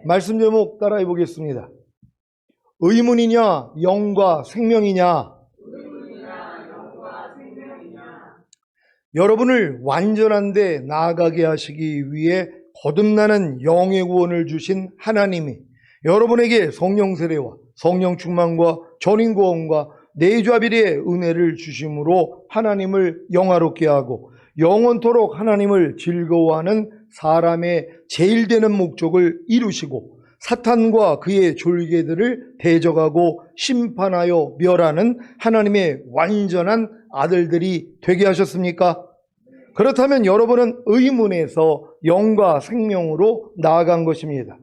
말씀 제목 따라해 보겠습니다. 의문이냐 영과 생명이냐? 여러분을 완전한 데 나아가게 하시기 위해 거듭나는 영의 구원을 주신 하나님이 여러분에게 성령 세례와 성령 충만과 전인 구원과 내좌비례의 은혜를 주심으로 하나님을 영화롭게 하고 영원토록 하나님을 즐거워하는 사람의 제일 되는 목적을 이루시고 사탄과 그의 졸개들을 대적하고 심판하여 멸하는 하나님의 완전한 아들들이 되게 하셨습니까? 그렇다면 여러분은 의문에서 영과 생명으로 나아간 것입니다.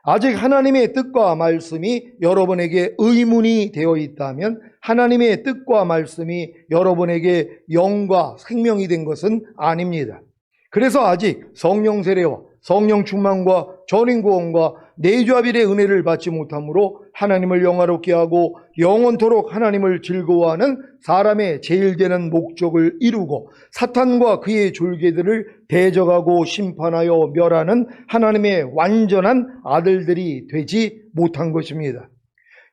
아직 하나님의 뜻과 말씀이 여러분에게 의문이 되어 있다면 하나님의 뜻과 말씀이 여러분에게 영과 생명이 된 것은 아닙니다. 그래서 아직 성령 세례와 성령 충만과 전인 구원과 내좌비례의 은혜를 받지 못함으로 하나님을 영화롭게 하고 영원토록 하나님을 즐거워하는 사람의 제일 되는 목적을 이루고 사탄과 그의 졸개들을 대적하고 심판하여 멸하는 하나님의 완전한 아들들이 되지 못한 것입니다.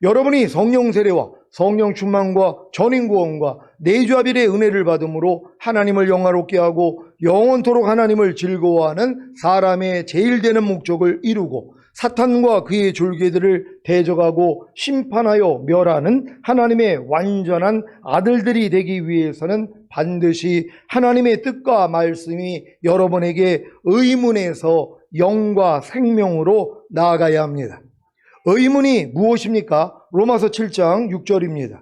여러분이 성령 세례와 성령 충만과 전인 구원과 내좌비례의 은혜를 받음으로 하나님을 영화롭게 하고 영원토록 하나님을 즐거워하는 사람의 제일 되는 목적을 이루고 사탄과 그의 졸개들을 대적하고 심판하여 멸하는 하나님의 완전한 아들들이 되기 위해서는 반드시 하나님의 뜻과 말씀이 여러분에게 의문에서 영과 생명으로 나아가야 합니다. 의문이 무엇입니까? 로마서 7장 6절입니다.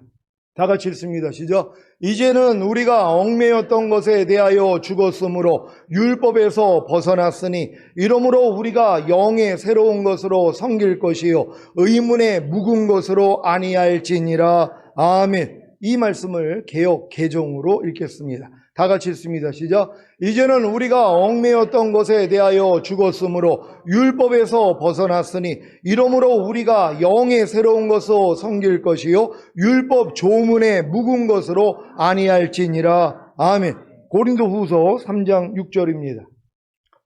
다 같이 읽습니다. 시작. 이제는 우리가 얽매였던 것에 대하여 죽었으므로 율법에서 벗어났으니 이러므로 우리가 영의 새로운 것으로 섬길 것이요 의문의 묵은 것으로 아니할지니라. 아멘. 이 말씀을 개역 개정으로 읽겠습니다. 다 같이 읽습니다. 시작. 이제는 우리가 얽매였던 것에 대하여 죽었으므로 율법에서 벗어났으니 이러므로 우리가 영의 새로운 것으로 섬길 것이요 율법 조문의 묵은 것으로 아니할지니라. 아멘. 고린도후서 3장 6절입니다.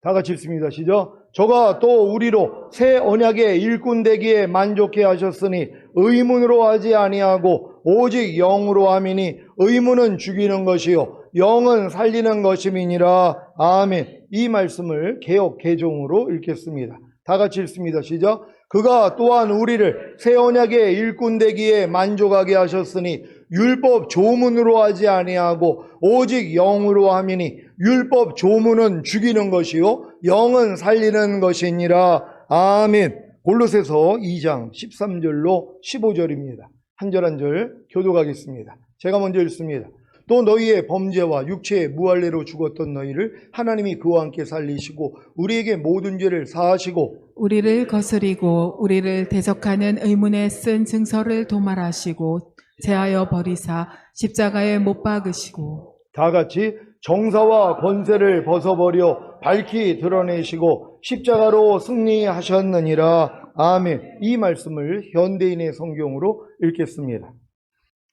다 같이 읽습니다. 시작. 저가 또 우리로 새 언약의 일꾼 되기에 만족해 하셨으니 의문으로 하지 아니하고 오직 영으로 함이니 의문은 죽이는 것이요 영은 살리는 것임이니라. 아멘. 이 말씀을 개역 개정으로 읽겠습니다. 다 같이 읽습니다. 시작. 그가 또한 우리를 새 언약의 일꾼 되기에 만족하게 하셨으니 율법 조문으로 하지 아니하고 오직 영으로 함이니 율법 조문은 죽이는 것이요 영은 살리는 것이니라. 아멘. 골로새서 2장 13절로 15절입니다. 한 절 한 절 교독하겠습니다. 제가 먼저 읽습니다. 또 너희의 범죄와 육체의 무할례로 죽었던 너희를 하나님이 그와 함께 살리시고 우리에게 모든 죄를 사하시고 우리를 거스리고 우리를 대적하는 의문에 쓴 증서를 도말하시고 제하여 버리사 십자가에 못 박으시고 다 같이 정사와 권세를 벗어버려 밝히 드러내시고 십자가로 승리하셨느니라. 아멘. 이 말씀을 현대인의 성경으로 읽겠습니다.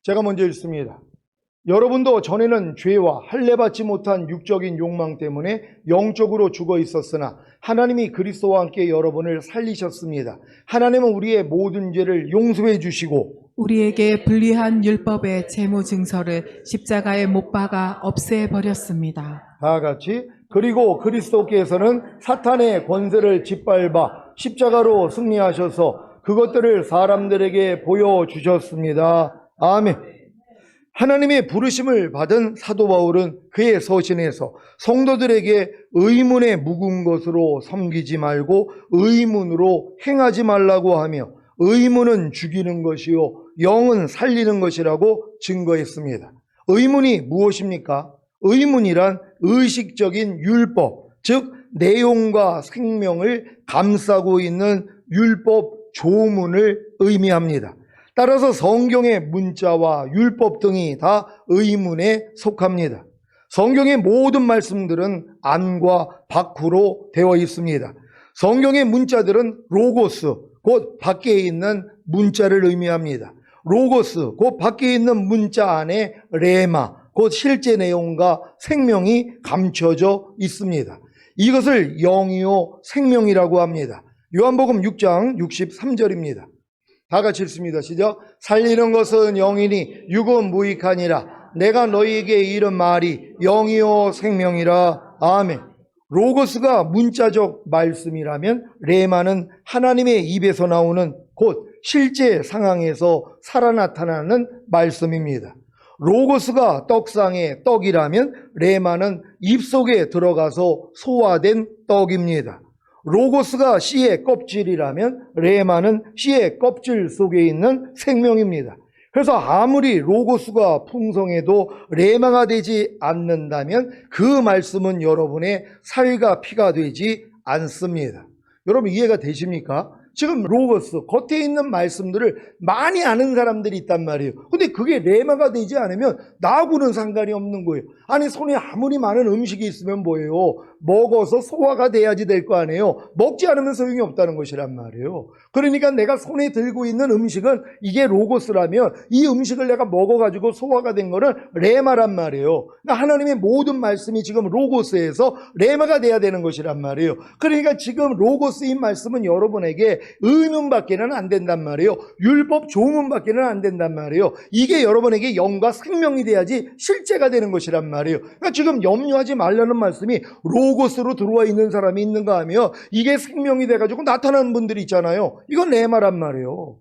제가 먼저 읽습니다. 여러분도 전에는 죄와 할례받지 못한 육적인 욕망 때문에 영적으로 죽어 있었으나 하나님이 그리스도와 함께 여러분을 살리셨습니다. 하나님은 우리의 모든 죄를 용서해 주시고 우리에게 불리한 율법의 재무 증서를 십자가에 못 박아 없애버렸습니다. 다 같이 그리고 그리스도께서는 사탄의 권세를 짓밟아 십자가로 승리하셔서 그것들을 사람들에게 보여주셨습니다. 아멘. 하나님의 부르심을 받은 사도 바울은 그의 서신에서 성도들에게 의문에 묵은 것으로 섬기지 말고 의문으로 행하지 말라고 하며 의문은 죽이는 것이요 영은 살리는 것이라고 증거했습니다. 의문이 무엇입니까? 의문이란 의식적인 율법, 즉 내용과 생명을 감싸고 있는 율법 조문을 의미합니다. 따라서 성경의 문자와 율법 등이 다 의문에 속합니다. 성경의 모든 말씀들은 안과 밖으로 되어 있습니다. 성경의 문자들은 로고스, 곧 밖에 있는 문자를 의미합니다. 로고스, 곧 밖에 있는 문자 안에 레마, 곧 실제 내용과 생명이 감춰져 있습니다. 이것을 영이요 생명이라고 합니다. 요한복음 6장 63절입니다. 다 같이 읽습니다. 시작. 살리는 것은 영이니 육은 무익하니라. 내가 너희에게 이른 말이 영이요 생명이라. 아멘. 로고스가 문자적 말씀이라면 레마는 하나님의 입에서 나오는 곧 실제 상황에서 살아 나타나는 말씀입니다. 로고스가 떡상의 떡이라면 레마는 입속에 들어가서 소화된 떡입니다. 로고스가 씨의 껍질이라면 레마는 씨의 껍질 속에 있는 생명입니다. 그래서 아무리 로고스가 풍성해도 레마가 되지 않는다면 그 말씀은 여러분의 살과 피가 되지 않습니다. 여러분 이해가 되십니까? 지금 로고스, 겉에 있는 말씀들을 많이 아는 사람들이 있단 말이에요. 근데 그게 레마가 되지 않으면 나하고는 상관이 없는 거예요. 아니 손에 아무리 많은 음식이 있으면 뭐예요? 먹어서 소화가 돼야지 될 거 아니에요. 먹지 않으면 소용이 없다는 것이란 말이에요. 그러니까 내가 손에 들고 있는 음식은 이게 로고스라면 이 음식을 내가 먹어가지고 소화가 된 거는 레마란 말이에요. 그러니까 하나님의 모든 말씀이 지금 로고스에서 레마가 돼야 되는 것이란 말이에요. 그러니까 지금 로고스인 말씀은 여러분에게 의문밖에는 안 된단 말이에요. 율법 조문밖에는 안 된단 말이에요. 이게 여러분에게 영과 생명이 돼야지 실제가 되는 것이란 말이에요. 그러니까 지금 염려하지 말라는 말씀이 로고스로 들어와 있는 사람이 있는가 하며 이게 생명이 돼가지고 나타나는 분들이 있잖아요. 이건 레마란 말이에요.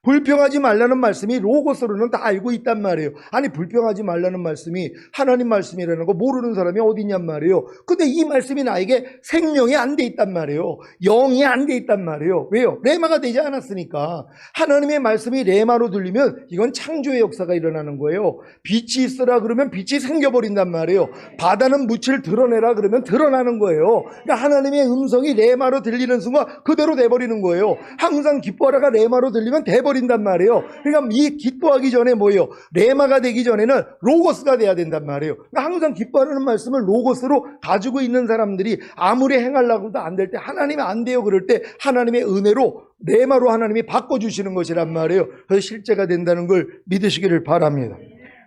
불평하지 말라는 말씀이 로고스로는 다 알고 있단 말이에요. 아니 불평하지 말라는 말씀이 하나님 말씀이라는 거 모르는 사람이 어디 있냔 말이에요. 근데 이 말씀이 나에게 생명이 안 돼 있단 말이에요. 영이 안 돼 있단 말이에요. 왜요? 레마가 되지 않았으니까. 하나님의 말씀이 레마로 들리면 이건 창조의 역사가 일어나는 거예요. 빛이 있으라 그러면 빛이 생겨버린단 말이에요. 바다는 묻힐 드러내라 그러면 드러나는 거예요. 그러니까 하나님의 음성이 레마로 들리는 순간 그대로 돼버리는 거예요. 항상 기뻐하라가 레마로 들리면 돼버린단 말이에요. 그러니까 이 기뻐하기 전에 뭐예요? 레마가 되기 전에는 로고스가 돼야 된단 말이에요. 그러니까 항상 기뻐하는 말씀을 로고스로 가지고 있는 사람들이 아무리 행하려고 해도 안 될 때 하나님이 안 돼요 그럴 때 하나님의 은혜로 레마로 하나님이 바꿔주시는 것이란 말이에요. 그래서 실제가 된다는 걸 믿으시기를 바랍니다.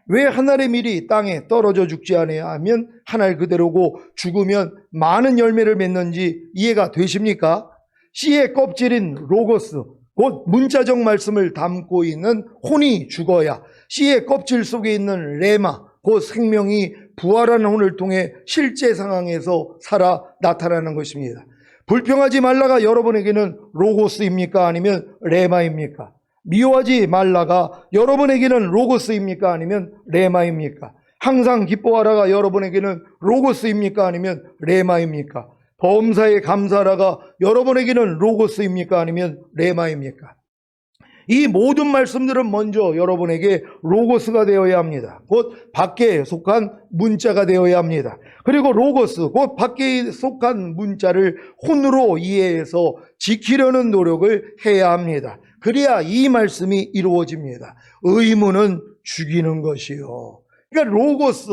왜 하늘의 밀이 땅에 떨어져 죽지 않아야 하면 하늘 그대로고 죽으면 많은 열매를 맺는지 이해가 되십니까? 씨의 껍질인 로고스 곧 문자적 말씀을 담고 있는 혼이 죽어야 씨의 껍질 속에 있는 레마 곧 생명이 부활한 혼을 통해 실제 상황에서 살아 나타나는 것입니다. 불평하지 말라가 여러분에게는 로고스입니까? 아니면 레마입니까? 미워하지 말라가 여러분에게는 로고스입니까? 아니면 레마입니까? 항상 기뻐하라가 여러분에게는 로고스입니까? 아니면 레마입니까? 범사에 감사하라가 여러분에게는 로고스입니까? 아니면 레마입니까? 이 모든 말씀들은 먼저 여러분에게 로고스가 되어야 합니다. 곧 밖에 속한 문자가 되어야 합니다. 그리고 로고스, 곧 밖에 속한 문자를 혼으로 이해해서 지키려는 노력을 해야 합니다. 그래야 이 말씀이 이루어집니다. 의무는 죽이는 것이요. 그러니까 로고스,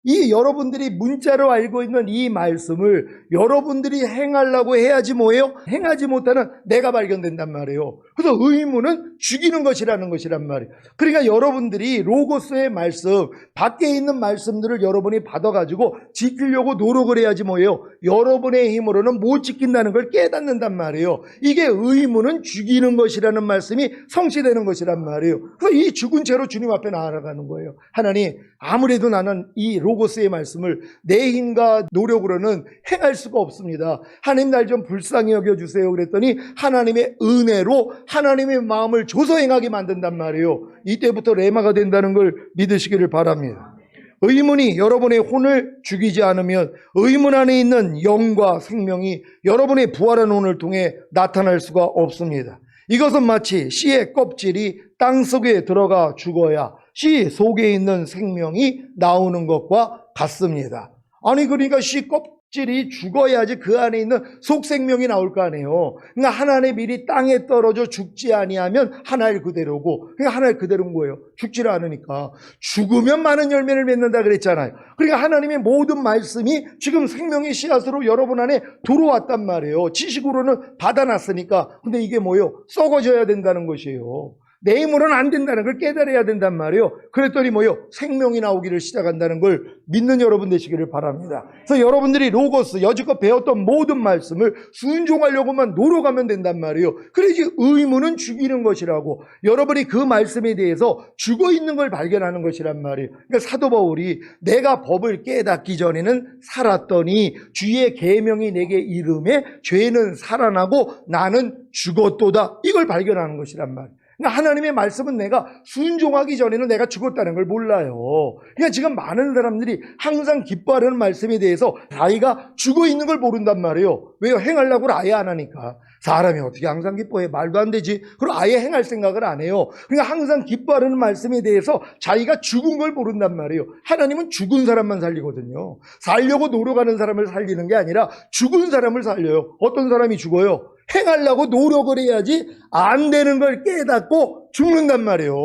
이 여러분들이 문자로 알고 있는 이 말씀을 여러분들이 행하려고 해야지 뭐예요? 행하지 못하는 내가 발견된단 말이에요. 그래서 의무는 죽이는 것이라는 것이란 말이에요. 그러니까 여러분들이 로고스의 말씀, 밖에 있는 말씀들을 여러분이 받아가지고 지키려고 노력을 해야지 뭐예요? 여러분의 힘으로는 못 지킨다는 걸 깨닫는단 말이에요. 이게 의무는 죽이는 것이라는 말씀이 성취되는 것이란 말이에요. 그래서 이 죽은 채로 주님 앞에 나아가는 거예요. 하나님, 아무래도 나는 이 로고스의 말씀을 내 힘과 노력으로는 행할 수가 없습니다. 하나님 날 좀 불쌍히 여겨주세요. 그랬더니 하나님의 은혜로 하나님의 마음을 줘서 행하게 만든단 말이에요. 이때부터 레마가 된다는 걸 믿으시기를 바랍니다. 의문이 여러분의 혼을 죽이지 않으면 의문 안에 있는 영과 생명이 여러분의 부활한 혼을 통해 나타날 수가 없습니다. 이것은 마치 씨의 껍질이 땅 속에 들어가 죽어야 씨 속에 있는 생명이 나오는 것과 같습니다. 아니 그러니까 씨 껍질이 죽어야지 그 안에 있는 속생명이 나올 거 아니에요. 그러니까 하나님의 밀이 땅에 떨어져 죽지 아니하면 하나일 그대로고, 그러니까 하나일 그대로인 거예요. 죽지를 않으니까. 죽으면 많은 열매를 맺는다 그랬잖아요. 그러니까 하나님의 모든 말씀이 지금 생명의 씨앗으로 여러분 안에 들어왔단 말이에요. 지식으로는 받아놨으니까. 근데 이게 뭐예요? 썩어져야 된다는 것이에요. 내 힘으로는 안 된다는 걸 깨달아야 된단 말이에요. 그랬더니 뭐요? 생명이 나오기를 시작한다는 걸 믿는 여러분 되시기를 바랍니다. 그래서 여러분들이 로고스, 여지껏 배웠던 모든 말씀을 순종하려고만 노력하면 된단 말이에요. 그래야지 의무는 죽이는 것이라고, 여러분이 그 말씀에 대해서 죽어있는 걸 발견하는 것이란 말이에요. 그러니까 사도 바울이 내가 법을 깨닫기 전에는 살았더니 주의 계명이 내게 이름에 죄는 살아나고 나는 죽었도다, 이걸 발견하는 것이란 말이에요. 그러니까 하나님의 말씀은 내가 순종하기 전에는 내가 죽었다는 걸 몰라요. 그러니까 지금 많은 사람들이 항상 기뻐하려는 말씀에 대해서 자기가 죽어 있는 걸 모른단 말이에요. 왜요? 행하려고 아예 안 하니까. 사람이 어떻게 항상 기뻐해? 말도 안 되지. 그리고 아예 행할 생각을 안 해요. 그러니까 항상 기뻐하려는 말씀에 대해서 자기가 죽은 걸 모른단 말이에요. 하나님은 죽은 사람만 살리거든요. 살려고 노력하는 사람을 살리는 게 아니라 죽은 사람을 살려요. 어떤 사람이 죽어요? 행하려고 노력을 해야지 안 되는 걸 깨닫고 죽는단 말이에요.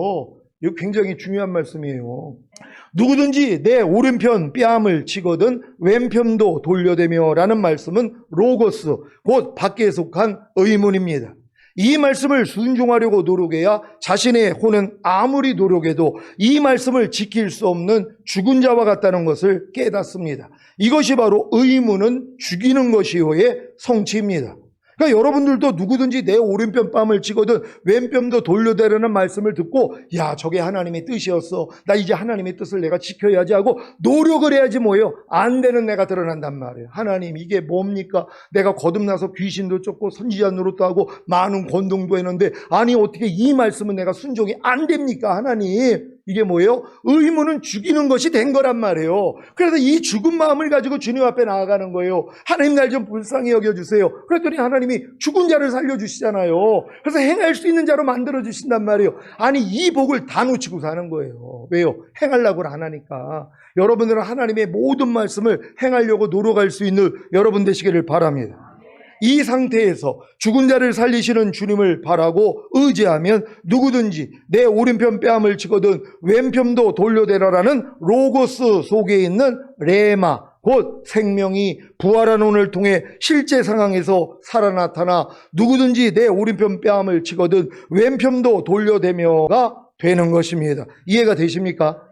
이거 굉장히 중요한 말씀이에요. 누구든지 내 오른편 뺨을 치거든 왼편도 돌려대며 라는 말씀은 로고스, 곧 밖에 속한 의문입니다. 이 말씀을 순종하려고 노력해야 자신의 혼은 아무리 노력해도 이 말씀을 지킬 수 없는 죽은 자와 같다는 것을 깨닫습니다. 이것이 바로 의문은 죽이는 것이요의 성취입니다. 그러니까 여러분들도 누구든지 내 오른편 뺨을 치거든 왼편도 돌려대라는 말씀을 듣고, 야, 저게 하나님의 뜻이었어, 나 이제 하나님의 뜻을 내가 지켜야지 하고 노력을 해야지 뭐예요? 안 되는 내가 드러난단 말이에요. 하나님, 이게 뭡니까? 내가 거듭나서 귀신도 쫓고 선지자 노릇도 하고 많은 권동도 했는데, 아니 어떻게 이 말씀은 내가 순종이 안 됩니까? 하나님, 이게 뭐예요? 의무는 죽이는 것이 된 거란 말이에요. 그래서 이 죽은 마음을 가지고 주님 앞에 나아가는 거예요. 하나님, 날 좀 불쌍히 여겨주세요. 그랬더니 하나님이 죽은 자를 살려주시잖아요. 그래서 행할 수 있는 자로 만들어주신단 말이에요. 아니, 이 복을 다 놓치고 사는 거예요. 왜요? 행하려고 안 하니까. 여러분들은 하나님의 모든 말씀을 행하려고 노력할 수 있는 여러분 되시기를 바랍니다. 이 상태에서 죽은 자를 살리시는 주님을 바라고 의지하면 누구든지 내 오른편 뺨을 치거든 왼편도 돌려대라라는 로고스 속에 있는 레마, 곧 생명이 부활한 오늘 통해 실제 상황에서 살아 나타나 누구든지 내 오른편 뺨을 치거든 왼편도 돌려대며가 되는 것입니다. 이해가 되십니까?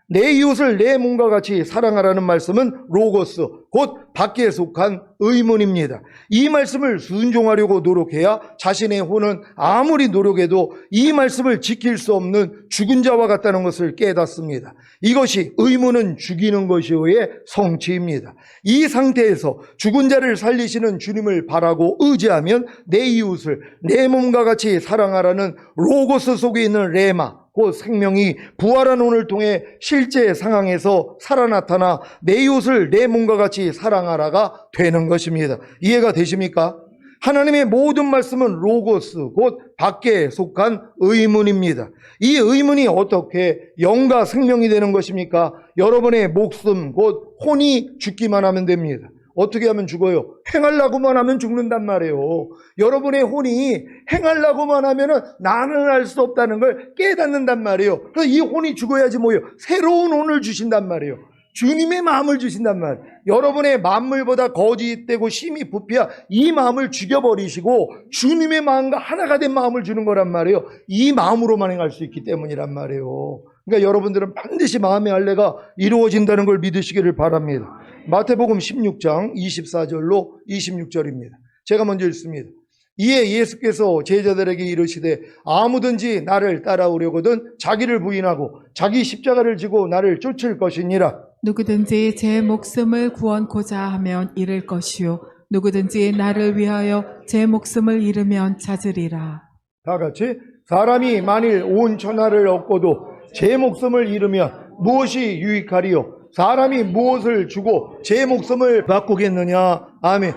내 이웃을 내 몸과 같이 사랑하라는 말씀은 로고스, 곧 밖에 속한 의문입니다. 이 말씀을 순종하려고 노력해야 자신의 혼은 아무리 노력해도 이 말씀을 지킬 수 없는 죽은 자와 같다는 것을 깨닫습니다. 이것이 의문은 죽이는 것이오의 성취입니다. 이 상태에서 죽은 자를 살리시는 주님을 바라고 의지하면 내 이웃을 내 몸과 같이 사랑하라는 로고스 속에 있는 레마, 그 생명이 부활한 오늘 통해 실제 상황에서 살아 나타나 내 이웃을 내 몸과 같이 사랑하라가 되는 것입니다. 이해가 되십니까? 하나님의 모든 말씀은 로고스, 곧 밖에 속한 의문입니다. 이 의문이 어떻게 영과 생명이 되는 것입니까? 여러분의 목숨, 곧 혼이 죽기만 하면 됩니다. 어떻게 하면 죽어요? 행하려고만 하면 죽는단 말이에요. 여러분의 혼이 행하려고만 하면은 나는 할 수 없다는 걸 깨닫는단 말이에요. 그래서 이 혼이 죽어야지 뭐예요? 새로운 혼을 주신단 말이에요. 주님의 마음을 주신단 말이에요. 여러분의 만물보다 거짓되고 심히 부패한 이 마음을 죽여버리시고 주님의 마음과 하나가 된 마음을 주는 거란 말이에요. 이 마음으로만 행할 수 있기 때문이란 말이에요. 그러니까 여러분들은 반드시 마음의 할례가 이루어진다는 걸 믿으시기를 바랍니다. 마태복음 16장 24절로 26절입니다. 제가 먼저 읽습니다. 이에 예수께서 제자들에게 이르시되 아무든지 나를 따라오려거든 자기를 부인하고 자기 십자가를 지고 나를 쫓을 것이니라. 누구든지 제 목숨을 구원코자 하면 잃을 것이요 누구든지 나를 위하여 제 목숨을 잃으면 찾으리라. 다 같이. 사람이 만일 온 천하를 얻고도 제 목숨을 잃으면 무엇이 유익하리요? 사람이 무엇을 주고 제 목숨을 바꾸겠느냐? 아멘.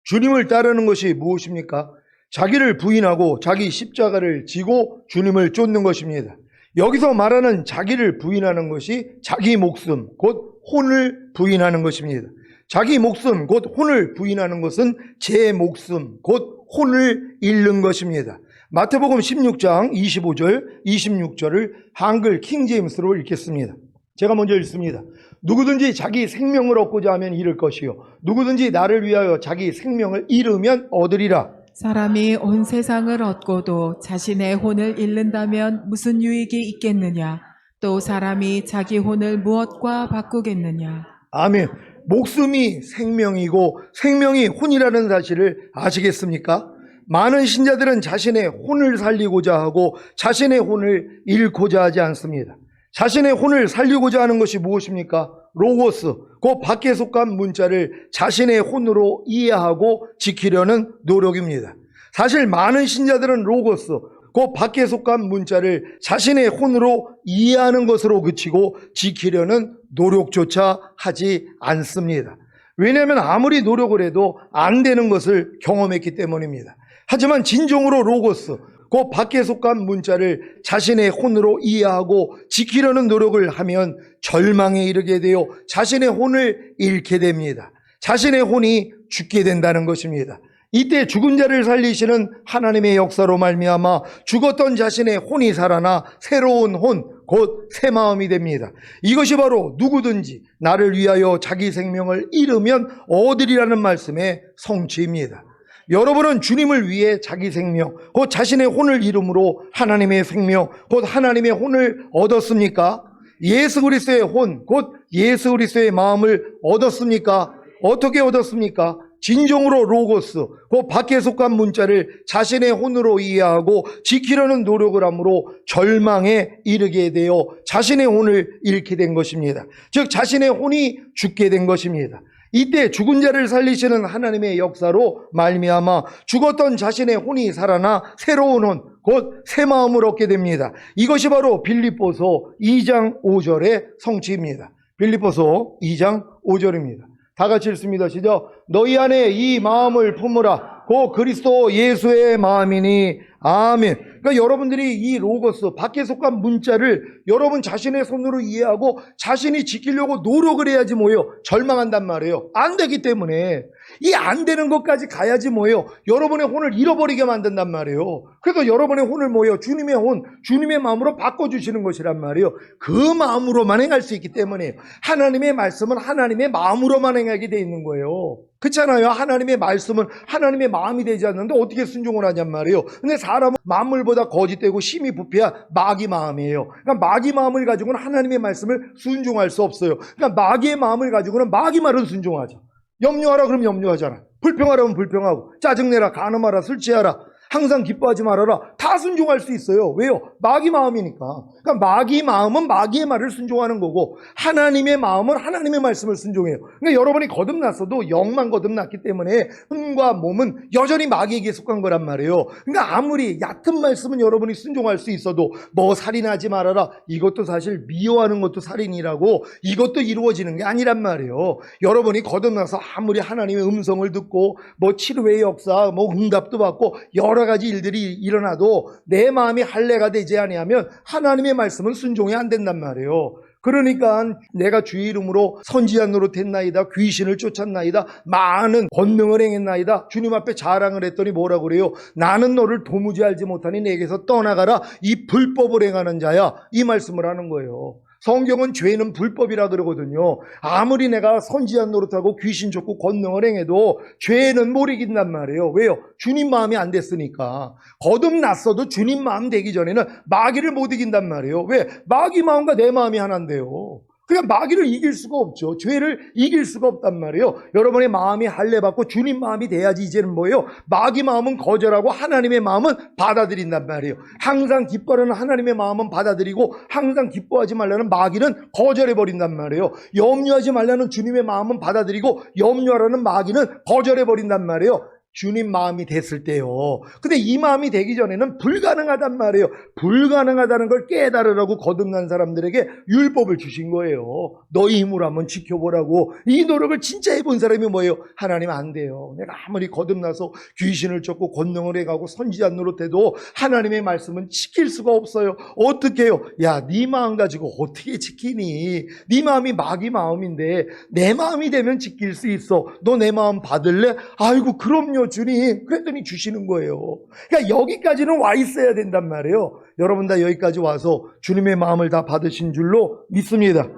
주님을 따르는 것이 무엇입니까? 자기를 부인하고 자기 십자가를 지고 주님을 쫓는 것입니다. 여기서 말하는 자기를 부인하는 것이 자기 목숨, 곧 혼을 부인하는 것입니다. 자기 목숨, 곧 혼을 부인하는 것은 제 목숨, 곧 혼을 잃는 것입니다. 마태복음 16장 25절, 26절을 한글 킹제임스로 읽겠습니다. 제가 먼저 읽습니다. 누구든지 자기 생명을 얻고자 하면 잃을 것이요 누구든지 나를 위하여 자기 생명을 잃으면 얻으리라. 사람이 온 세상을 얻고도 자신의 혼을 잃는다면 무슨 유익이 있겠느냐? 또 사람이 자기 혼을 무엇과 바꾸겠느냐? 아멘. 목숨이 생명이고 생명이 혼이라는 사실을 아시겠습니까? 많은 신자들은 자신의 혼을 살리고자 하고 자신의 혼을 잃고자 하지 않습니다. 자신의 혼을 살리고자 하는 것이 무엇입니까? 로고스, 그 밖에 속한 문자를 자신의 혼으로 이해하고 지키려는 노력입니다. 사실 많은 신자들은 로고스, 그 밖에 속한 문자를 자신의 혼으로 이해하는 것으로 그치고 지키려는 노력조차 하지 않습니다. 왜냐하면 아무리 노력을 해도 안 되는 것을 경험했기 때문입니다. 하지만 진정으로 로고스, 그 밖에 속한 문자를 자신의 혼으로 이해하고 지키려는 노력을 하면 절망에 이르게 되어 자신의 혼을 잃게 됩니다. 자신의 혼이 죽게 된다는 것입니다. 이때 죽은 자를 살리시는 하나님의 역사로 말미암아 죽었던 자신의 혼이 살아나 새로운 혼, 곧 새 마음이 됩니다. 이것이 바로 누구든지 나를 위하여 자기 생명을 잃으면 얻으리라는 말씀의 성취입니다. 여러분은 주님을 위해 자기 생명, 곧 자신의 혼을 잃음으로 하나님의 생명, 곧 하나님의 혼을 얻었습니까? 예수 그리스도의 혼, 곧 예수 그리스도의 마음을 얻었습니까? 어떻게 얻었습니까? 진정으로 로고스, 그 밖에 속한 문자를 자신의 혼으로 이해하고 지키려는 노력을 함으로 절망에 이르게 되어 자신의 혼을 잃게 된 것입니다. 즉 자신의 혼이 죽게 된 것입니다. 이때 죽은 자를 살리시는 하나님의 역사로 말미암아 죽었던 자신의 혼이 살아나 새로운 혼, 곧 새 마음을 얻게 됩니다. 이것이 바로 빌립보서 2장 5절의 성취입니다. 빌립보서 2장 5절입니다. 다 같이 읽습니다. 시작. 너희 안에 이 마음을 품으라. 고 그리스도 예수의 마음이니 아멘. 그러니까 여러분들이 이 로고스, 밖에 속한 문자를 여러분 자신의 손으로 이해하고 자신이 지키려고 노력을 해야지 뭐예요? 절망한단 말이에요. 안 되기 때문에. 이 안 되는 것까지 가야지 뭐예요? 여러분의 혼을 잃어버리게 만든단 말이에요. 그래서 여러분의 혼을 뭐예요? 주님의 혼, 주님의 마음으로 바꿔주시는 것이란 말이에요. 그 마음으로만 행할 수 있기 때문에 하나님의 말씀은 하나님의 마음으로만 행하게 돼 있는 거예요. 그렇잖아요. 하나님의 말씀은 하나님의 마음이 되지 않는데 어떻게 순종을 하냔 말이에요. 근데 사람은 만물보다 거짓되고 심히 부패한 마귀 마음이에요. 그러니까 마귀 마음을 가지고는 하나님의 말씀을 순종할 수 없어요. 그러니까 마귀의 마음을 가지고는 마귀 말은 순종하죠. 염려하라 그러면 염려하잖아. 불평하라면 불평하고, 짜증내라, 간음하라, 술 취하라, 항상 기뻐하지 말아라. 다 순종할 수 있어요. 왜요? 마귀 마음이니까. 그러니까 마귀 마음은 마귀의 말을 순종하는 거고 하나님의 마음은 하나님의 말씀을 순종해요. 그러니까 여러분이 거듭났어도 영만 거듭났기 때문에 혼과 몸은 여전히 마귀에게 속한 거란 말이에요. 그러니까 아무리 얕은 말씀은 여러분이 순종할 수 있어도 뭐 살인하지 말아라. 이것도 사실 미워하는 것도 살인이라고 이것도 이루어지는 게 아니란 말이에요. 여러분이 거듭나서 아무리 하나님의 음성을 듣고 뭐 치료의 역사, 뭐 응답도 받고 여러 가지 일들이 일어나도 내 마음이 할례가 되지 아니하면 하나님의 말씀은 순종이 안 된단 말이에요. 그러니까 내가 주의 이름으로 선지자 노릇했나이다, 귀신을 쫓았나이다, 많은 권능을 행했나이다, 주님 앞에 자랑을 했더니 뭐라고 그래요? 나는 너를 도무지 알지 못하니 내게서 떠나가라, 이 불법을 행하는 자야. 이 말씀을 하는 거예요. 성경은 죄는 불법이라 그러거든요. 아무리 내가 선지자 노릇하고 귀신 쫓고 권능을 행해도 죄는 못 이긴단 말이에요. 왜요? 주님 마음이 안 됐으니까. 거듭났어도 주님 마음 되기 전에는 마귀를 못 이긴단 말이에요. 왜? 마귀 마음과 내 마음이 하나인데요. 그냥 마귀를 이길 수가 없죠. 죄를 이길 수가 없단 말이에요. 여러분의 마음이 할례받고 주님 마음이 돼야지 이제는 뭐예요? 마귀 마음은 거절하고 하나님의 마음은 받아들인단 말이에요. 항상 기뻐하는 하나님의 마음은 받아들이고 항상 기뻐하지 말라는 마귀는 거절해버린단 말이에요. 염려하지 말라는 주님의 마음은 받아들이고 염려하라는 마귀는 거절해버린단 말이에요. 주님 마음이 됐을 때요. 근데 이 마음이 되기 전에는 불가능하단 말이에요. 불가능하다는 걸 깨달으라고 거듭난 사람들에게 율법을 주신 거예요. 너희 힘으로 한번 지켜보라고. 이 노력을 진짜 해본 사람이 뭐예요? 하나님 안 돼요. 내가 아무리 거듭나서 귀신을 쫓고 권능을 해가고 선지자 노릇해도 하나님의 말씀은 지킬 수가 없어요. 어떻게 해요? 야, 네 마음 가지고 어떻게 지키니? 네 마음이 마귀 마음인데 내 마음이 되면 지킬 수 있어. 너 내 마음 받을래? 아이고 그럼요 주님. 그랬더니 주시는 거예요. 그러니까 여기까지는 와 있어야 된단 말이에요. 여러분 다 여기까지 와서 주님의 마음을 다 받으신 줄로 믿습니다.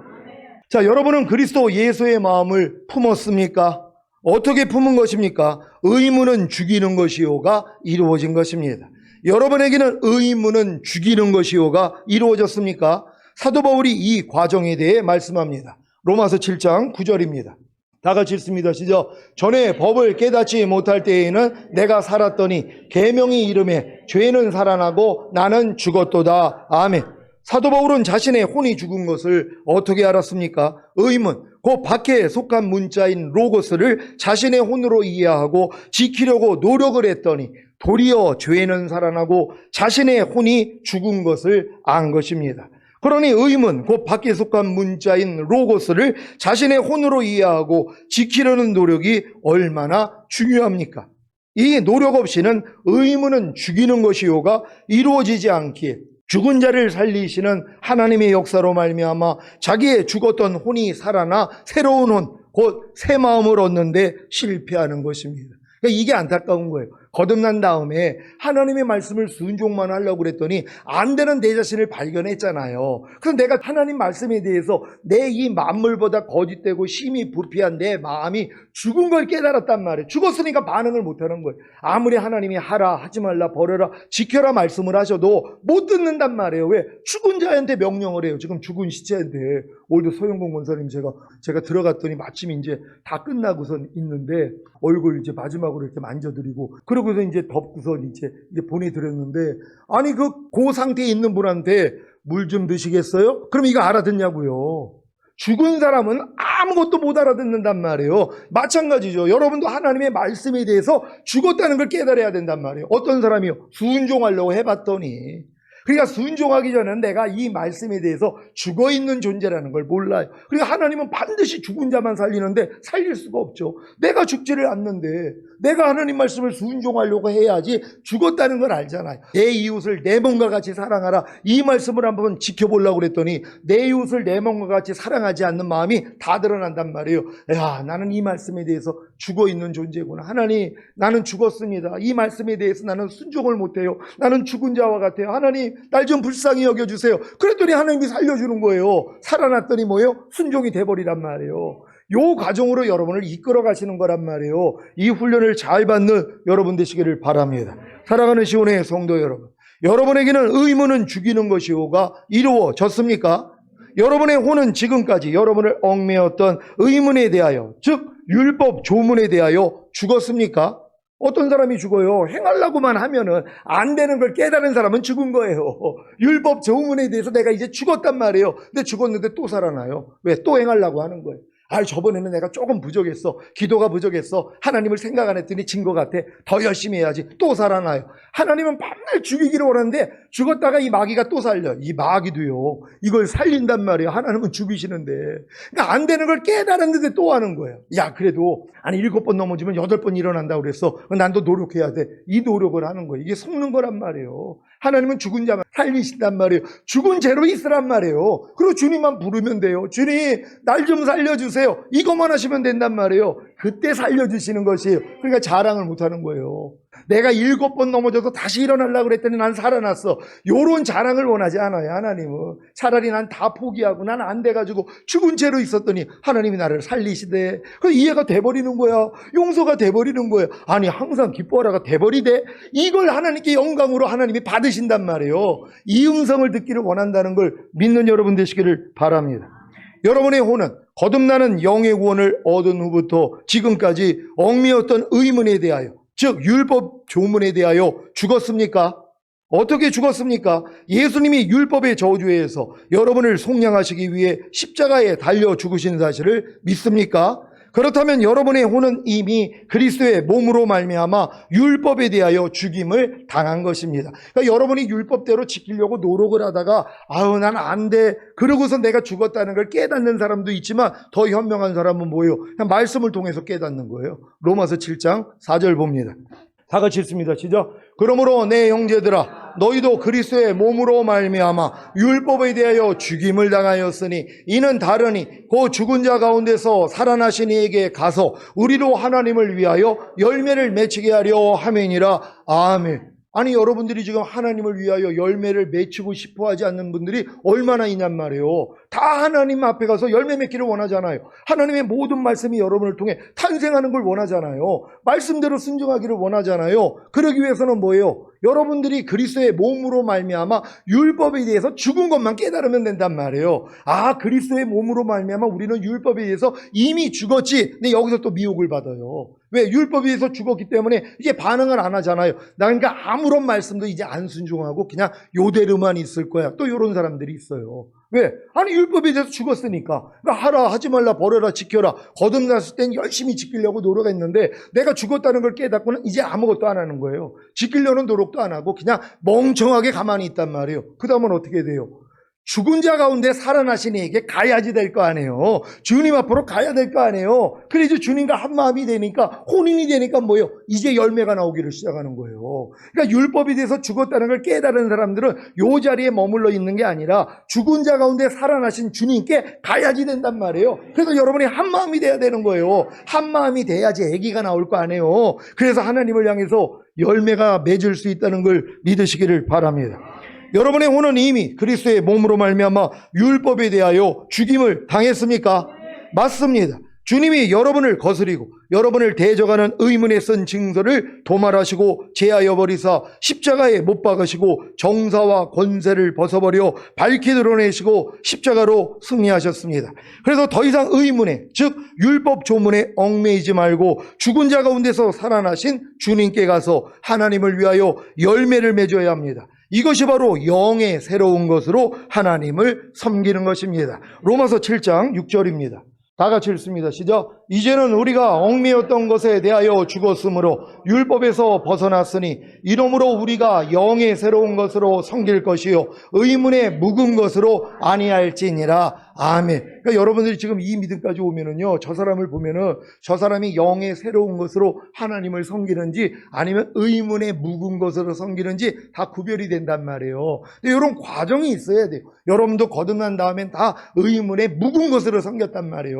자, 여러분은 그리스도 예수의 마음을 품었습니까? 어떻게 품은 것입니까? 의무는 죽이는 것이요가 이루어진 것입니다. 여러분에게는 의무는 죽이는 것이요가 이루어졌습니까? 사도 바울이 이 과정에 대해 말씀합니다. 로마서 7장 9절입니다. 다 같이 읽습니다. 시작. 전에 법을 깨닫지 못할 때에는 내가 살았더니 계명이 이름에 죄는 살아나고 나는 죽었도다. 아멘. 사도 바울은 자신의 혼이 죽은 것을 어떻게 알았습니까? 의문, 그 밖에 속한 문자인 로고스를 자신의 혼으로 이해하고 지키려고 노력을 했더니 도리어 죄는 살아나고 자신의 혼이 죽은 것을 안 것입니다. 그러니 의문, 그 밖에 속한 문자인 로고스를 자신의 혼으로 이해하고 지키려는 노력이 얼마나 중요합니까? 이 노력 없이는 의문은 죽이는 것이요가 이루어지지 않기에 죽은 자를 살리시는 하나님의 역사로 말미암아 자기의 죽었던 혼이 살아나 새로운 혼, 곧 새 마음을 얻는데 실패하는 것입니다. 그러니까 이게 안타까운 거예요. 거듭난 다음에 하나님의 말씀을 순종만 하려고 그랬더니 안 되는 내 자신을 발견했잖아요. 그래서 내가 하나님 말씀에 대해서 내 이 만물보다 거짓되고 심히 부패한 내 마음이 죽은 걸 깨달았단 말이에요. 죽었으니까 반응을 못하는 거예요. 아무리 하나님이 하라, 하지 말라, 버려라, 지켜라 말씀을 하셔도 못 듣는단 말이에요. 왜? 죽은 자한테 명령을 해요. 지금 죽은 시체한테. 오늘도 소영공 권사님 제가 들어갔더니 마침 이제 다 끝나고선 있는데 얼굴 이제 마지막으로 이렇게 만져드리고 그러고서 이제 덮고서 이제 보내드렸는데 아니 그 상태에 있는 분한테 물 좀 드시겠어요? 그럼 이거 알아듣냐고요. 죽은 사람은 아무것도 못 알아듣는단 말이에요. 마찬가지죠. 여러분도 하나님의 말씀에 대해서 죽었다는 걸 깨달아야 된단 말이에요. 어떤 사람이요? 순종하려고 해봤더니 그러니까 순종하기 전에는 내가 이 말씀에 대해서 죽어있는 존재라는 걸 몰라요. 그러니까 하나님은 반드시 죽은 자만 살리는데 살릴 수가 없죠. 내가 죽지를 않는데 내가 하나님 말씀을 순종하려고 해야지 죽었다는 걸 알잖아요. 내 이웃을 내 몸과 같이 사랑하라. 이 말씀을 한번 지켜보려고 그랬더니 내 이웃을 내 몸과 같이 사랑하지 않는 마음이 다 드러난단 말이에요. 야, 나는 이 말씀에 대해서 죽어있는 존재구나. 하나님, 나는 죽었습니다. 이 말씀에 대해서 나는 순종을 못해요. 나는 죽은 자와 같아요. 하나님, 날 좀 불쌍히 여겨주세요. 그랬더니 하나님이 살려주는 거예요. 살아났더니 뭐예요? 순종이 돼버리란 말이에요. 요 과정으로 여러분을 이끌어 가시는 거란 말이에요. 이 훈련을 잘 받는 여러분 되시기를 바랍니다. 사랑하는 시온의 성도 여러분, 여러분에게는 의무는 죽이는 것이오가 이루어졌습니까? 여러분의 혼은 지금까지 여러분을 얽매였던 의문에 대하여, 즉 율법 조문에 대하여 죽었습니까? 어떤 사람이 죽어요? 행하려고만 하면은 안 되는 걸 깨달은 사람은 죽은 거예요. 율법 조문에 대해서 내가 이제 죽었단 말이에요. 근데 죽었는데 또 살아나요. 왜? 또 행하려고 하는 거예요. 아, 저번에는 내가 조금 부족했어. 기도가 부족했어. 하나님을 생각 안 했더니 진 것 같아. 더 열심히 해야지. 또 살아나요. 하나님은 밤날 죽이기를 원하는데 죽었다가 이 마귀가 또 살려. 이 마귀도요. 이걸 살린단 말이에요. 하나님은 죽이시는데. 그러니까 안 되는 걸 깨달았는데 또 하는 거예요. 야, 그래도 아니 7번 넘어지면 8번 일어난다고 그랬어. 난도 노력해야 돼. 이 노력을 하는 거예요. 이게 속는 거란 말이에요. 하나님은 죽은 자만 살리신단 말이에요. 죽은 죄로 있으란 말이에요. 그리고 주님만 부르면 돼요. 주님, 날 좀 살려주세요. 이것만 하시면 된단 말이에요. 그때 살려주시는 것이에요. 그러니까 자랑을 못하는 거예요. 내가 7번 넘어져서 다시 일어나려고 그랬더니 난 살아났어. 요런 자랑을 원하지 않아요. 하나님은 차라리 난 다 포기하고 난 안 돼가지고 죽은 채로 있었더니 하나님이 나를 살리시대. 그 이해가 돼버리는 거야. 용서가 돼버리는 거예요. 아니 항상 기뻐하라가 돼버리대. 이걸 하나님께 영광으로 하나님이 받으신단 말이에요. 이 음성을 듣기를 원한다는 걸 믿는 여러분 되시기를 바랍니다. 여러분의 혼은 거듭나는 영의 구원을 얻은 후부터 지금까지 얽매였던 의문에 대하여, 즉 율법 조문에 대하여 죽었습니까? 어떻게 죽었습니까? 예수님이 율법의 저주에서 여러분을 속량하시기 위해 십자가에 달려 죽으신 사실을 믿습니까? 그렇다면 여러분의 혼은 이미 그리스도의 몸으로 말미암아 율법에 대하여 죽임을 당한 것입니다. 그러니까 여러분이 율법대로 지키려고 노력을 하다가 아유 난 안 돼. 그러고서 내가 죽었다는 걸 깨닫는 사람도 있지만 더 현명한 사람은 뭐예요? 그냥 말씀을 통해서 깨닫는 거예요. 로마서 7장 4절 봅니다. 다 같이 읽습니다. 시작. 그러므로 내 형제들아 너희도 그리스도의 몸으로 말미암아 율법에 대하여 죽임을 당하였으니 이는 다르니 그 죽은 자 가운데서 살아나신 이에게 가서 우리로 하나님을 위하여 열매를 맺히게 하려 함이니라. 아멘. 아니 여러분들이 지금 하나님을 위하여 열매를 맺히고 싶어 하지 않는 분들이 얼마나 있냔 말이에요. 다 하나님 앞에 가서 열매 맺기를 원하잖아요. 하나님의 모든 말씀이 여러분을 통해 탄생하는 걸 원하잖아요. 말씀대로 순종하기를 원하잖아요. 그러기 위해서는 뭐예요? 여러분들이 그리스도의 몸으로 말미암아 율법에 대해서 죽은 것만 깨달으면 된단 말이에요. 아, 그리스도의 몸으로 말미암아 우리는 율법에 대해서 이미 죽었지. 근데 여기서 또 미혹을 받아요. 왜? 율법에 대해서 죽었기 때문에 이제 반응을 안 하잖아요. 나 그러니까 아무런 말씀도 이제 안 순종하고 그냥 요대로만 있을 거야. 또 이런 사람들이 있어요. 왜? 아니 율법에 대해서 죽었으니까. 그러니까 하라, 하지 말라, 버려라, 지켜라. 거듭났을 땐 열심히 지키려고 노력했는데 내가 죽었다는 걸 깨닫고는 이제 아무것도 안 하는 거예요. 지키려는 노력도 안 하고 그냥 멍청하게 가만히 있단 말이에요. 그 다음은 어떻게 돼요? 죽은 자 가운데 살아나신 이에게 가야지 될 거 아니에요. 주님 앞으로 가야 될 거 아니에요. 그래서 주님과 한 마음이 되니까, 혼인이 되니까 뭐예요? 이제 열매가 나오기를 시작하는 거예요. 그러니까 율법에 대해서 죽었다는 걸 깨달은 사람들은 요 자리에 머물러 있는 게 아니라 죽은 자 가운데 살아나신 주님께 가야지 된단 말이에요. 그래서 여러분이 한 마음이 돼야 되는 거예요. 한 마음이 돼야지 아기가 나올 거 아니에요. 그래서 하나님을 향해서 열매가 맺을 수 있다는 걸 믿으시기를 바랍니다. 여러분의 혼은 이미 그리스도의 몸으로 말미암아 율법에 대하여 죽임을 당했습니까? 맞습니다. 주님이 여러분을 거스리고 여러분을 대적하는 의문에 쓴 증서를 도말하시고 제하여 버리사 십자가에 못 박으시고 정사와 권세를 벗어버려 밝히 드러내시고 십자가로 승리하셨습니다. 그래서 더 이상 의문에, 즉 율법 조문에 얽매이지 말고 죽은 자 가운데서 살아나신 주님께 가서 하나님을 위하여 열매를 맺어야 합니다. 이것이 바로 영의 새로운 것으로 하나님을 섬기는 것입니다. 로마서 7장 6절입니다. 다 같이 읽습니다. 시작. 이제는 우리가 얽매였던 것에 대하여 죽었으므로 율법에서 벗어났으니 이러므로 우리가 영의 새로운 것으로 섬길 것이요 의문의 묵은 것으로 아니할지니라. 아멘. 그러니까 여러분들이 지금 이 믿음까지 오면은요, 저 사람을 보면은 저 사람이 영의 새로운 것으로 하나님을 섬기는지 아니면 의문의 묵은 것으로 섬기는지 다 구별이 된단 말이에요. 근데 이런 과정이 있어야 돼요. 여러분도 거듭난 다음엔 다 의문의 묵은 것으로 섬겼단 말이에요.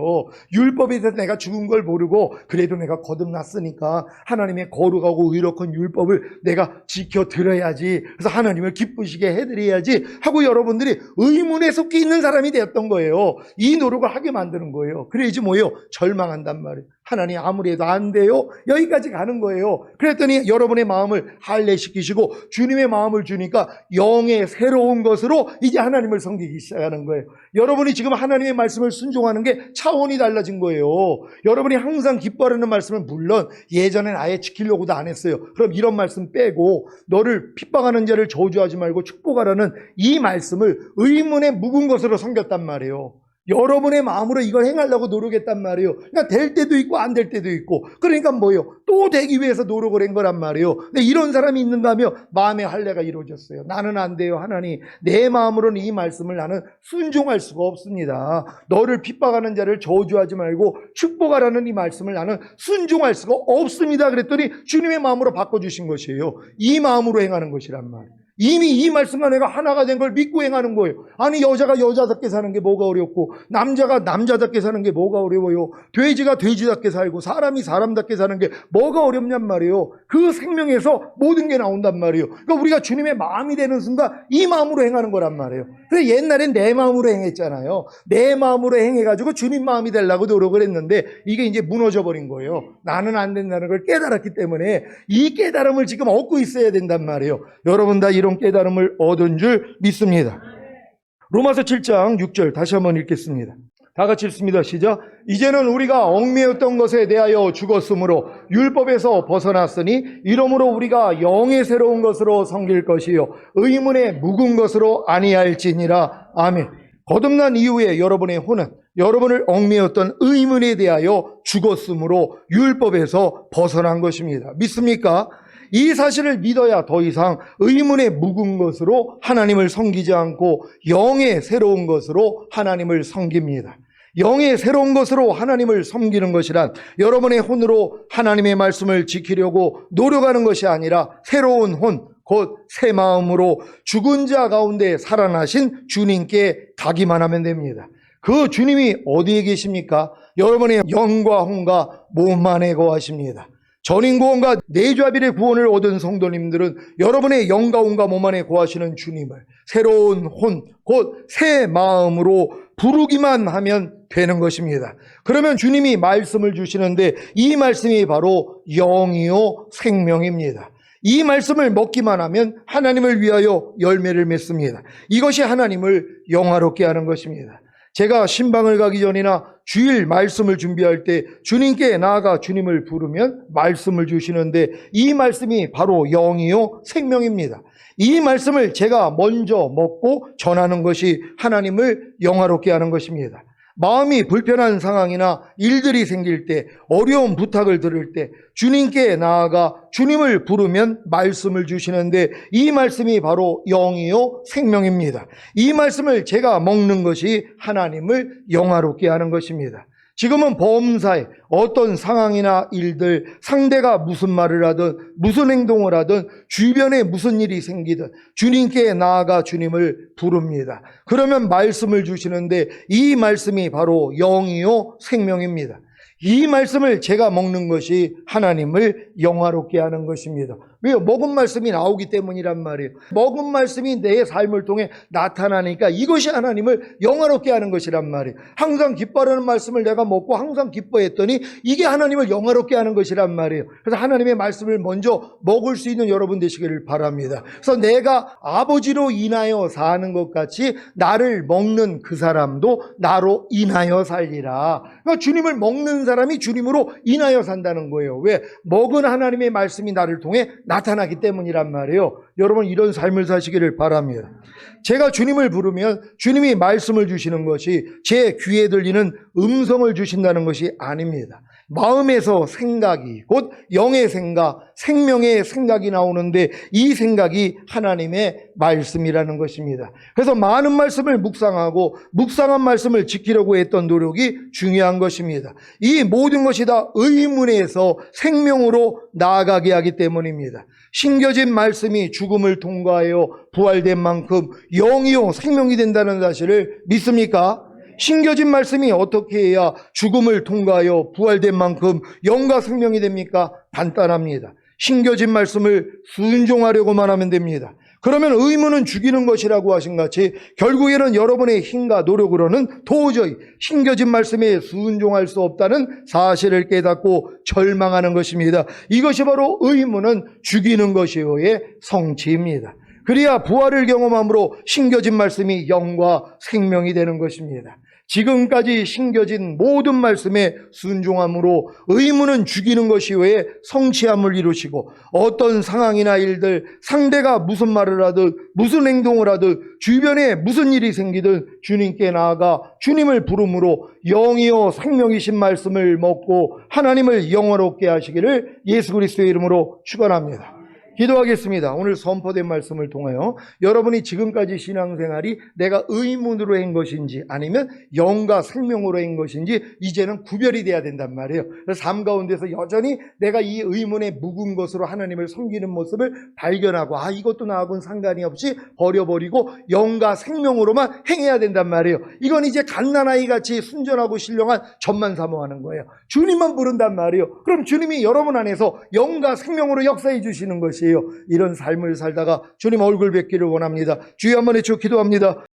율법에 대해서 내가 죽은 걸 모르고 그래도 내가 거듭났으니까 하나님의 거룩하고 의롭은 율법을 내가 지켜드려야지, 그래서 하나님을 기쁘시게 해드려야지 하고 여러분들이 의문에 섞여 있는 사람이 되었던 거예요. 이 노력을 하게 만드는 거예요. 그래야지 뭐예요? 절망한단 말이에요. 하나님 아무리 해도 안 돼요. 여기까지 가는 거예요. 그랬더니 여러분의 마음을 할례시키시고 주님의 마음을 주니까 영의 새로운 것으로 이제 하나님을 섬기기 시작하는 거예요. 여러분이 지금 하나님의 말씀을 순종하는 게 차원이 달라진 거예요. 여러분이 항상 기뻐하는 말씀은 물론 예전엔 아예 지키려고도 안 했어요. 그럼 이런 말씀 빼고 너를 핍박하는 자를 저주하지 말고 축복하라는 이 말씀을 의문의 묵은 것으로 섬겼단 말이에요. 여러분의 마음으로 이걸 행하려고 노력했단 말이에요. 그러니까 될 때도 있고 안 될 때도 있고, 그러니까 뭐예요? 또 되기 위해서 노력을 한 거란 말이에요. 근데 이런 사람이 있는가 하면 마음의 할례가 이루어졌어요. 나는 안 돼요. 하나님, 내 마음으로는 이 말씀을 나는 순종할 수가 없습니다. 너를 핍박하는 자를 저주하지 말고 축복하라는 이 말씀을 나는 순종할 수가 없습니다. 그랬더니 주님의 마음으로 바꿔주신 것이에요. 이 마음으로 행하는 것이란 말이에요. 이미 이 말씀과 내가 하나가 된 걸 믿고 행하는 거예요. 아니 여자가 여자답게 사는 게 뭐가 어렵고 남자가 남자답게 사는 게 뭐가 어려워요. 돼지가 돼지답게 살고 사람이 사람답게 사는 게 뭐가 어렵냔 말이에요. 그 생명에서 모든 게 나온단 말이에요. 그러니까 우리가 주님의 마음이 되는 순간 이 마음으로 행하는 거란 말이에요. 그래서 옛날엔 내 마음으로 행했잖아요. 내 마음으로 행해가지고 주님 마음이 되려고 노력을 했는데 이게 이제 무너져 버린 거예요. 나는 안 된다는 걸 깨달았기 때문에 이 깨달음을 지금 얻고 있어야 된단 말이에요. 여러분 다 이런 깨달음을 얻은 줄 믿습니다. 로마서 7장 6절 다시 한번 읽겠습니다. 다 같이 읽습니다. 시작. 이제는 우리가 얽매였던 것에 대하여 죽었으므로 율법에서 벗어났으니 이러므로 우리가 영의 새로운 것으로 섬길 것이요 의문의 묵은 것으로 아니할지니라. 아멘. 거듭난 이후에 여러분의 혼은 여러분을 얽매였던 의문에 대하여 죽었으므로 율법에서 벗어난 것입니다. 믿습니까? 이 사실을 믿어야 더 이상 의문의 묵은 것으로 하나님을 섬기지 않고 영의 새로운 것으로 하나님을 섬깁니다. 영의 새로운 것으로 하나님을 섬기는 것이란 여러분의 혼으로 하나님의 말씀을 지키려고 노력하는 것이 아니라 새로운 혼, 곧 새 마음으로 죽은 자 가운데 살아나신 주님께 가기만 하면 됩니다. 그 주님이 어디에 계십니까? 여러분의 영과 혼과 몸 안에 거하십니다. 전인구원과 내좌빌의 구원을 얻은 성도님들은 여러분의 영과 온과 몸 안에 거하시는 주님을 새로운 혼, 곧 새 마음으로 부르기만 하면 되는 것입니다. 그러면 주님이 말씀을 주시는데 이 말씀이 바로 영이요 생명입니다. 이 말씀을 먹기만 하면 하나님을 위하여 열매를 맺습니다. 이것이 하나님을 영화롭게 하는 것입니다. 제가 신방을 가기 전이나 주일 말씀을 준비할 때 주님께 나아가 주님을 부르면 말씀을 주시는데 이 말씀이 바로 영이요 생명입니다. 이 말씀을 제가 먼저 먹고 전하는 것이 하나님을 영화롭게 하는 것입니다. 마음이 불편한 상황이나 일들이 생길 때, 어려운 부탁을 들을 때 주님께 나아가 주님을 부르면 말씀을 주시는데 이 말씀이 바로 영이요 생명입니다. 이 말씀을 제가 먹는 것이 하나님을 영화롭게 하는 것입니다. 지금은 범사에 어떤 상황이나 일들, 상대가 무슨 말을 하든 무슨 행동을 하든 주변에 무슨 일이 생기든 주님께 나아가 주님을 부릅니다. 그러면 말씀을 주시는데 이 말씀이 바로 영이요 생명입니다. 이 말씀을 제가 먹는 것이 하나님을 영화롭게 하는 것입니다. 왜요? 먹은 말씀이 나오기 때문이란 말이에요. 먹은 말씀이 내 삶을 통해 나타나니까 이것이 하나님을 영화롭게 하는 것이란 말이에요. 항상 기뻐하는 말씀을 내가 먹고 항상 기뻐했더니 이게 하나님을 영화롭게 하는 것이란 말이에요. 그래서 하나님의 말씀을 먼저 먹을 수 있는 여러분 되시기를 바랍니다. 그래서 내가 아버지로 인하여 사는 것 같이 나를 먹는 그 사람도 나로 인하여 살리라. 그러니까 주님을 먹는 사람이 주님으로 인하여 산다는 거예요. 왜? 먹은 하나님의 말씀이 나를 통해 나타나기 때문이란 말이에요. 여러분 이런 삶을 사시기를 바랍니다. 제가 주님을 부르면 주님이 말씀을 주시는 것이 제 귀에 들리는 음성을 주신다는 것이 아닙니다. 마음에서 생각이 곧 영의 생각, 생명의 생각이 나오는데 이 생각이 하나님의 말씀이라는 것입니다. 그래서 많은 말씀을 묵상하고 묵상한 말씀을 지키려고 했던 노력이 중요한 것입니다. 이 모든 것이 다 의문에서 생명으로 나아가게 하기 때문입니다. 신겨진 말씀이 죽음을 통과하여 부활된 만큼 영이요 생명이 된다는 사실을 믿습니까? 신겨진 말씀이 어떻게 해야 죽음을 통과하여 부활된 만큼 영과 생명이 됩니까? 간단합니다. 신겨진 말씀을 순종하려고만 하면 됩니다. 그러면 의무는 죽이는 것이라고 하신 같이 결국에는 여러분의 힘과 노력으로는 도저히 신겨진 말씀에 순종할 수 없다는 사실을 깨닫고 절망하는 것입니다. 이것이 바로 의무는 죽이는 것이요의 성취입니다. 그래야 부활을 경험함으로 신겨진 말씀이 영과 생명이 되는 것입니다. 지금까지 신겨진 모든 말씀에 순종함으로 의무는 죽이는 것이 외에 성취함을 이루시고 어떤 상황이나 일들, 상대가 무슨 말을 하든 무슨 행동을 하든 주변에 무슨 일이 생기든 주님께 나아가 주님을 부름으로 영이요 생명이신 말씀을 먹고 하나님을 영화롭게 하시기를 예수 그리스도의 이름으로 축원합니다. 기도하겠습니다. 오늘 선포된 말씀을 통하여 여러분이 지금까지 신앙생활이 내가 의문으로 한 것인지 아니면 영과 생명으로 한 것인지 이제는 구별이 돼야 된단 말이에요. 그래서 삶 가운데서 여전히 내가 이 의문에 묵은 것으로 하나님을 섬기는 모습을 발견하고 이것도 나하고는 상관이 없이 버려버리고 영과 생명으로만 행해야 된단 말이에요. 이건 이제 갓난아이 같이 순전하고 신령한 젖만 사모하는 거예요. 주님만 부른단 말이에요. 그럼 주님이 여러분 안에서 영과 생명으로 역사해 주시는 것이 이런 삶을 살다가 주님 얼굴 뵙기를 원합니다. 주여 한번 외쳐 기도합니다.